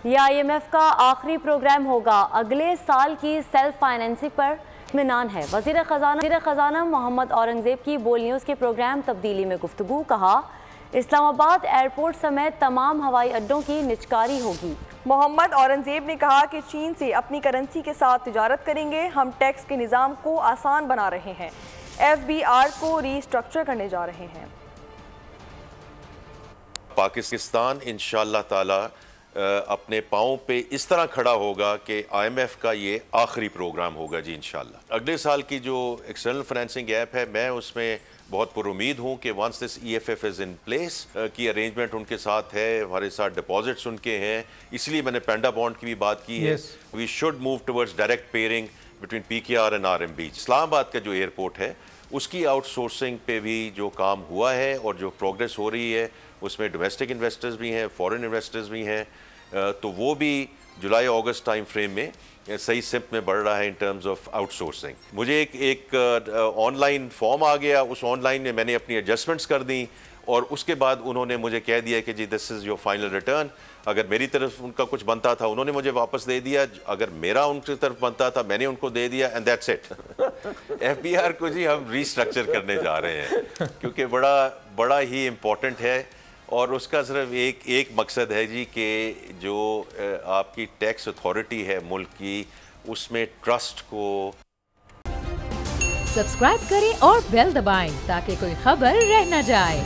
یہ IMF کا آخری پروگرام ہوگا، اگلے سال کی سیلف فائنینسنگ پر اطمینان ہے۔ وزیر خزانہ محمد اورنگزیب کی بول نیوز کے پروگرام تبدیلی میں گفتگو، کہا اسلام آباد ایئرپورٹ سمیت تمام ہوائی اڈوں کی نجکاری ہوگی۔ محمد اورنگزیب نے کہا کہ چین سے اپنی کرنسی کے ساتھ تجارت کریں گے، ہم ٹیکس کے نظام کو آسان بنا رہے ہیں، FBR کو ری اسٹرکچر کرنے جا رہے ہیں۔ پاکستان انشاءاللہ تعالی اپنے پاؤں پہ اس طرح کھڑا ہوگا کہ IMF کا یہ آخری پروگرام ہوگا جی انشاءاللہ۔ اگلے سال کی جو ایکسٹرنل فائنینسنگ ایپ ہے، میں اس میں بہت پر امید ہوں کہ once this EFF is in place کی ارینجمنٹ ان کے ساتھ ہے، ہمارے ساتھ ڈپازٹس ان کے ہیں، اس لیے میں نے پینڈا بانڈ کی بھی بات کی ہے۔ We should move towards direct pairing between PKR and RMB۔ اسلام آباد کا جو ایئرپورٹ ہے اس کی آؤٹ سورسنگ پہ بھی جو کام ہوا ہے اور جو پروگریس ہو رہی ہے، اس میں ڈومیسٹک انویسٹرز بھی ہیں، فورن انویسٹرز بھی ہیں، تو وہ بھی جولائی اگست ٹائم فریم میں صحیح سمت میں بڑھ رہا ہے in terms of out sourcing. مجھے ایک آن لائن فارم آ گیا، اس آن لائن میں نے اپنی ایڈجسٹمنٹس کر دیں اور اس کے بعد انہوں نے مجھے کہہ دیا کہ جی دس از یور فائنل ریٹرن۔ اگر میری طرف ان کا کچھ بنتا تھا انہوں نے مجھے واپس دے دیا، اگر میرا ان کی طرف بنتا تھا میں نے ان کو دے دیا، اینڈ دیٹس اٹ۔ FBR کو جی ہم ری اسٹرکچر کرنے جا رہے ہیں کیونکہ بڑا ہی امپورٹنٹ ہے، اور اس کا صرف ایک مقصد ہے جی کہ جو آپ کی ٹیکس اتھارٹی ہے ملک کی، اس میں ٹرسٹ کو۔ سبسکرائب کریں اور بیل دبائیں تاکہ کوئی خبر رہ نہ جائے۔